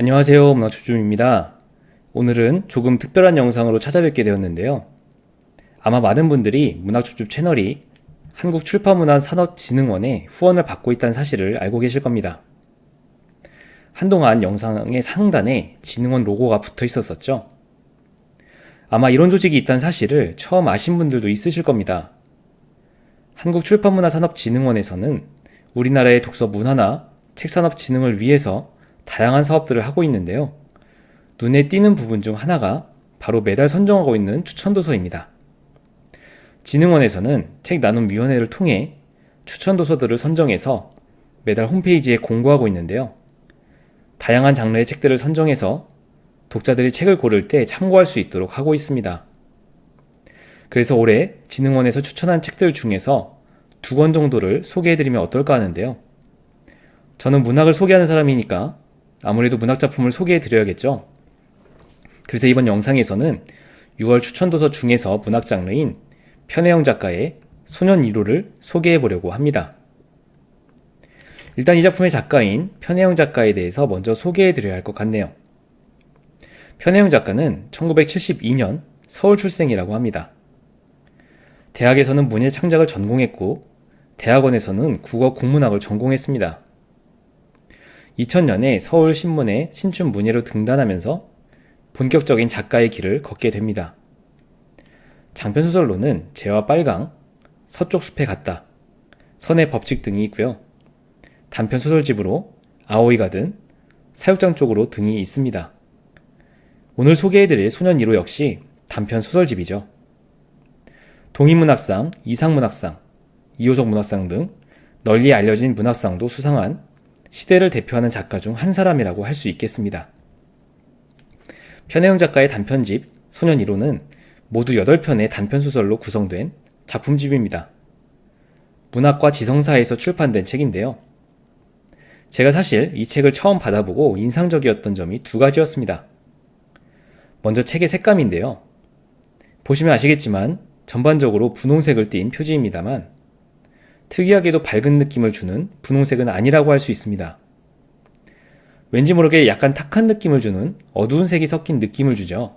안녕하세요, 문화초점입니다. 오늘은 조금 특별한 영상으로 찾아뵙게 되었는데요. 아마 많은 분들이 문화초점 채널이 한국출판문화산업진흥원의 후원을 받고 있다는 사실을 알고 계실 겁니다. 한동안 영상의 상단에 진흥원 로고가 붙어 있었었죠. 아마 이런 조직이 있다는 사실을 처음 아신 분들도 있으실 겁니다. 한국출판문화산업진흥원에서는 우리나라의 독서 문화나 책산업 진흥을 위해서 다양한 사업들을 하고 있는데요. 눈에 띄는 부분 중 하나가 바로 매달 선정하고 있는 추천도서입니다. 진흥원에서는 책나눔위원회를 통해 추천도서들을 선정해서 매달 홈페이지에 공고하고 있는데요. 다양한 장르의 책들을 선정해서 독자들이 책을 고를 때 참고할 수 있도록 하고 있습니다. 그래서 올해 진흥원에서 추천한 책들 중에서 2권 정도를 소개해드리면 어떨까 하는데요. 저는 문학을 소개하는 사람이니까 아무래도 문학작품을 소개해드려야겠죠. 그래서 이번 영상에서는 6월 추천도서 중에서 문학 장르인 편혜영 작가의 소년 1호를 소개해보려고 합니다. 일단 이 작품의 작가인 편혜영 작가에 대해서 먼저 소개해드려야 할 것 같네요. 편혜영 작가는 1972년 서울 출생이라고 합니다. 대학에서는 문예창작을 전공했고 대학원에서는 국어 국문학을 전공했습니다. 2000년에 서울신문에 신춘문예로 등단하면서 본격적인 작가의 길을 걷게 됩니다. 장편소설로는 재와 빨강, 서쪽 숲에 갔다, 선의 법칙 등이 있고요. 단편소설집으로 아오이가 든 사육장 쪽으로 등이 있습니다. 오늘 소개해드릴 소년 1호 역시 단편소설집이죠. 동인문학상, 이상문학상, 이호석 문학상 등 널리 알려진 문학상도 수상한 시대를 대표하는 작가 중 한 사람이라고 할 수 있겠습니다. 편혜영 작가의 단편집 소년 1호는 모두 8편의 단편소설로 구성된 작품집입니다. 문학과 지성사에서 출판된 책인데요. 제가 사실 이 책을 처음 받아보고 인상적이었던 점이 2가지였습니다. 먼저 책의 색감인데요. 보시면 아시겠지만 전반적으로 분홍색을 띤 표지입니다만 특이하게도 밝은 느낌을 주는 분홍색은 아니라고 할 수 있습니다. 왠지 모르게 약간 탁한 느낌을 주는 어두운 색이 섞인 느낌을 주죠.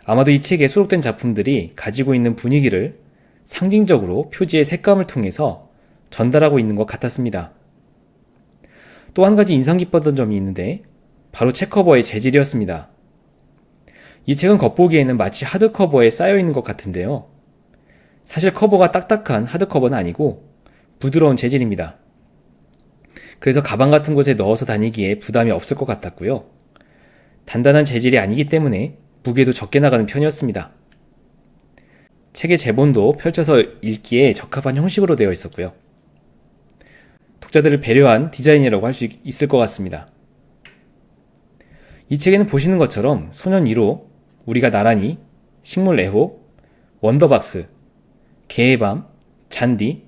아마도 이 책에 수록된 작품들이 가지고 있는 분위기를 상징적으로 표지의 색감을 통해서 전달하고 있는 것 같았습니다. 또 한 가지 인상 깊었던 점이 있는데 바로 책 커버의 재질이었습니다. 이 책은 겉보기에는 마치 하드커버에 쌓여있는 것 같은데요. 사실 커버가 딱딱한 하드커버는 아니고 부드러운 재질입니다. 그래서 가방 같은 곳에 넣어서 다니기에 부담이 없을 것 같았고요. 단단한 재질이 아니기 때문에 무게도 적게 나가는 편이었습니다. 책의 제본도 펼쳐서 읽기에 적합한 형식으로 되어 있었고요. 독자들을 배려한 디자인이라고 할 수 있을 것 같습니다. 이 책에는 보시는 것처럼 소년 1호, 우리가 나란히, 식물애호, 원더박스, 개의 밤, 잔디,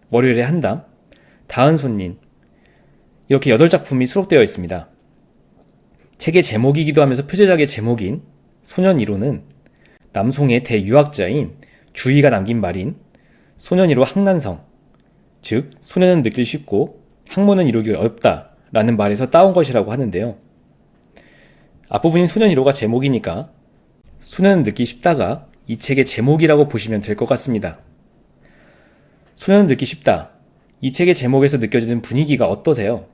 월요일의 한담, 다은 손님 이렇게 8작품이 수록되어 있습니다. 책의 제목이기도 하면서 표제작의 제목인 소년 1호는 남송의 대유학자인 주희가 남긴 말인 소년 1호 학난성, 즉 소년은 느끼기 쉽고 학문은 이루기 어렵다 라는 말에서 따온 것이라고 하는데요. 앞부분인 소년 1호가 제목이니까 소년은 듣기 쉽다가 이 책의 제목이라고 보시면 될 것 같습니다. 소년은 듣기 쉽다. 이 책의 제목에서 느껴지는 분위기가 어떠세요?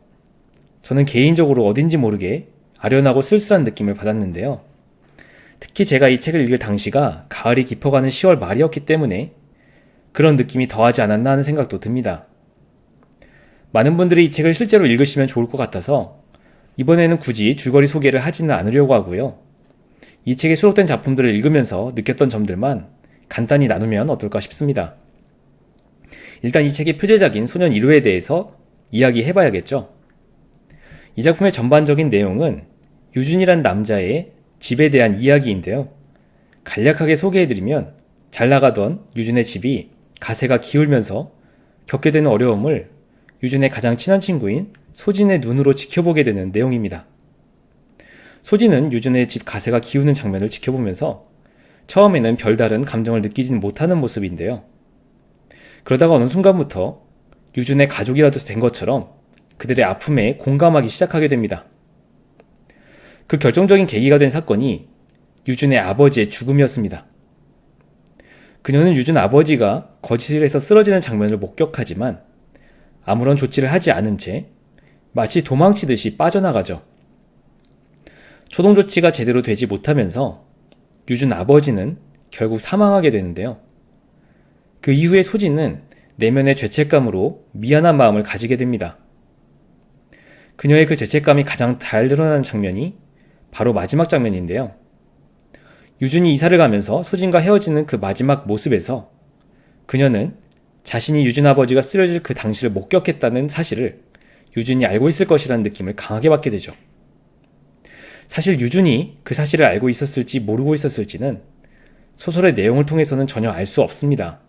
저는 개인적으로 어딘지 모르게 아련하고 쓸쓸한 느낌을 받았는데요. 특히 제가 이 책을 읽을 당시가 가을이 깊어가는 10월 말이었기 때문에 그런 느낌이 더하지 않았나 하는 생각도 듭니다. 많은 분들이 이 책을 실제로 읽으시면 좋을 것 같아서 이번에는 굳이 줄거리 소개를 하지는 않으려고 하고요. 이 책에 수록된 작품들을 읽으면서 느꼈던 점들만 간단히 나누면 어떨까 싶습니다. 일단 이 책의 표제작인 소년 1호에 대해서 이야기해봐야겠죠. 이 작품의 전반적인 내용은 유준이란 남자의 집에 대한 이야기인데요. 간략하게 소개해드리면 잘 나가던 유준의 집이 가세가 기울면서 겪게 되는 어려움을 유준의 가장 친한 친구인 소진의 눈으로 지켜보게 되는 내용입니다. 소진은 유준의 집 가세가 기우는 장면을 지켜보면서 처음에는 별다른 감정을 느끼지는 못하는 모습인데요. 그러다가 어느 순간부터 유준의 가족이라도 된 것처럼 그들의 아픔에 공감하기 시작하게 됩니다. 그 결정적인 계기가 된 사건이 유준의 아버지의 죽음이었습니다. 그녀는 유준 아버지가 거실에서 쓰러지는 장면을 목격하지만 아무런 조치를 하지 않은 채 마치 도망치듯이 빠져나가죠. 초동 조치가 제대로 되지 못하면서 유준 아버지는 결국 사망하게 되는데요. 그 이후에 소진은 내면의 죄책감으로 미안한 마음을 가지게 됩니다. 그녀의 그 죄책감이 가장 잘 드러나는 장면이 바로 마지막 장면인데요. 유준이 이사를 가면서 소진과 헤어지는 그 마지막 모습에서 그녀는 자신이 유준 아버지가 쓰러질 그 당시를 목격했다는 사실을 유준이 알고 있을 것이라는 느낌을 강하게 받게 되죠. 사실 유준이 그 사실을 알고 있었을지 모르고 있었을지는 소설의 내용을 통해서는 전혀 알 수 없습니다.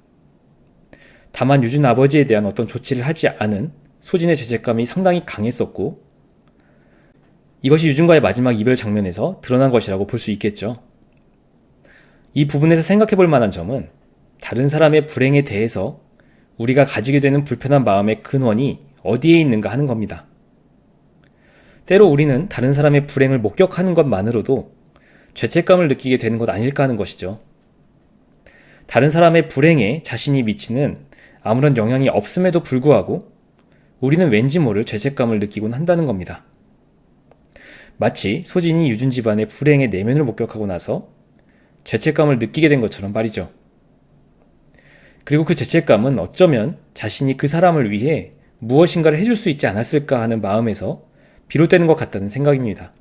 다만 유준 아버지에 대한 어떤 조치를 하지 않은 소진의 죄책감이 상당히 강했었고 이것이 유준과의 마지막 이별 장면에서 드러난 것이라고 볼 수 있겠죠. 이 부분에서 생각해 볼 만한 점은 다른 사람의 불행에 대해서 우리가 가지게 되는 불편한 마음의 근원이 어디에 있는가 하는 겁니다. 때로 우리는 다른 사람의 불행을 목격하는 것만으로도 죄책감을 느끼게 되는 것 아닐까 하는 것이죠. 다른 사람의 불행에 자신이 미치는 아무런 영향이 없음에도 불구하고 우리는 왠지 모를 죄책감을 느끼곤 한다는 겁니다. 마치 소진이 유준 집안의 불행의 내면을 목격하고 나서 죄책감을 느끼게 된 것처럼 말이죠. 그리고 그 죄책감은 어쩌면 자신이 그 사람을 위해 무엇인가를 해줄 수 있지 않았을까 하는 마음에서 비롯되는 것 같다는 생각입니다.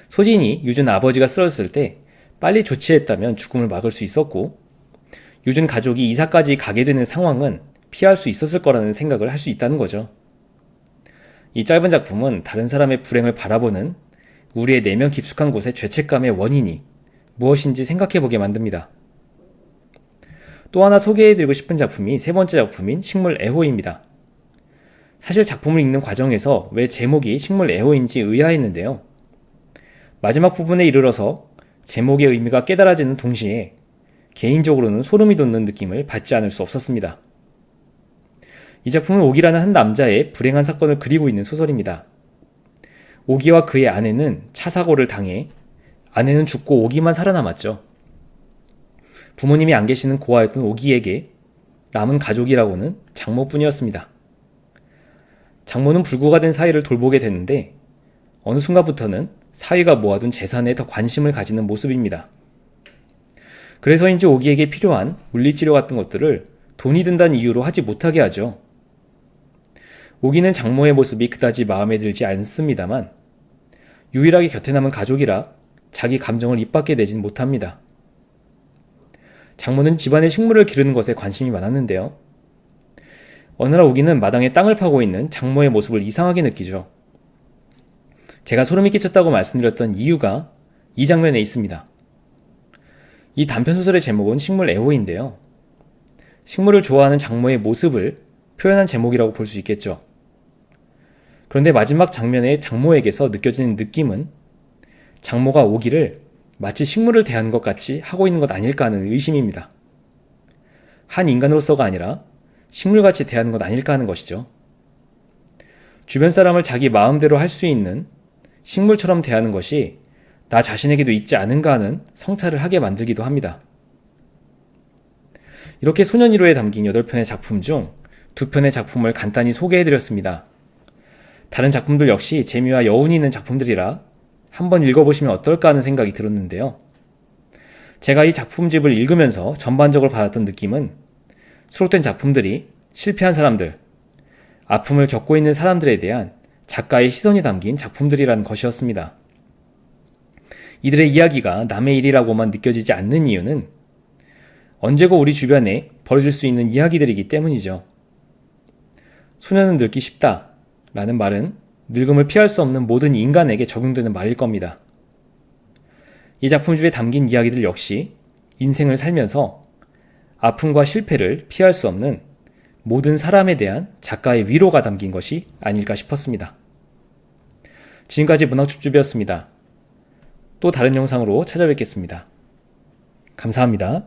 소진이 유준 아버지가 쓰러졌을 때 빨리 조치했다면 죽음을 막을 수 있었고 유준 가족이 이사까지 가게 되는 상황은 피할 수 있었을 거라는 생각을 할 수 있다는 거죠. 이 짧은 작품은 다른 사람의 불행을 바라보는 우리의 내면 깊숙한 곳의 죄책감의 원인이 무엇인지 생각해보게 만듭니다. 또 하나 소개해드리고 싶은 작품이 세 번째 작품인 식물애호입니다. 사실 작품을 읽는 과정에서 왜 제목이 식물애호인지 의아했는데요. 마지막 부분에 이르러서 제목의 의미가 깨달아지는 동시에 개인적으로는 소름이 돋는 느낌을 받지 않을 수 없었습니다. 이 작품은 오기라는 한 남자의 불행한 사건을 그리고 있는 소설입니다. 오기와 그의 아내는 차 사고를 당해 아내는 죽고 오기만 살아남았죠. 부모님이 안 계시는 고아였던 오기에게 남은 가족이라고는 장모뿐이었습니다. 장모는 불구가 된 사위를 돌보게 됐는데 어느 순간부터는 사위가 모아둔 재산에 더 관심을 가지는 모습입니다. 그래서인지 오기에게 필요한 물리치료 같은 것들을 돈이 든다는 이유로 하지 못하게 하죠. 오기는 장모의 모습이 그다지 마음에 들지 않습니다만 유일하게 곁에 남은 가족이라 자기 감정을 입 밖에 내진 못합니다. 장모는 집안의 식물을 기르는 것에 관심이 많았는데요. 어느 날 오기는 마당에 땅을 파고 있는 장모의 모습을 이상하게 느끼죠. 제가 소름이 끼쳤다고 말씀드렸던 이유가 이 장면에 있습니다. 이 단편소설의 제목은 식물애호인데요. 식물을 좋아하는 장모의 모습을 표현한 제목이라고 볼 수 있겠죠. 그런데 마지막 장면의 장모에게서 느껴지는 느낌은 장모가 오기를 마치 식물을 대하는 것 같이 하고 있는 것 아닐까 하는 의심입니다. 한 인간으로서가 아니라 식물같이 대하는 것 아닐까 하는 것이죠. 주변 사람을 자기 마음대로 할 수 있는 식물처럼 대하는 것이 나 자신에게도 있지 않은가 하는 성찰을 하게 만들기도 합니다. 이렇게 소년 1호에 담긴 8편의 작품 중 2편의 작품을 간단히 소개해드렸습니다. 다른 작품들 역시 재미와 여운이 있는 작품들이라 한번 읽어보시면 어떨까 하는 생각이 들었는데요. 제가 이 작품집을 읽으면서 전반적으로 받았던 느낌은 수록된 작품들이 실패한 사람들, 아픔을 겪고 있는 사람들에 대한 작가의 시선이 담긴 작품들이라는 것이었습니다. 이들의 이야기가 남의 일이라고만 느껴지지 않는 이유는 언제고 우리 주변에 벌어질 수 있는 이야기들이기 때문이죠. 소년은 늙기 쉽다 라는 말은 늙음을 피할 수 없는 모든 인간에게 적용되는 말일 겁니다. 이 작품집에 담긴 이야기들 역시 인생을 살면서 아픔과 실패를 피할 수 없는 모든 사람에 대한 작가의 위로가 담긴 것이 아닐까 싶었습니다. 지금까지 문학축집이었습니다. 또 다른 영상으로 찾아뵙겠습니다. 감사합니다.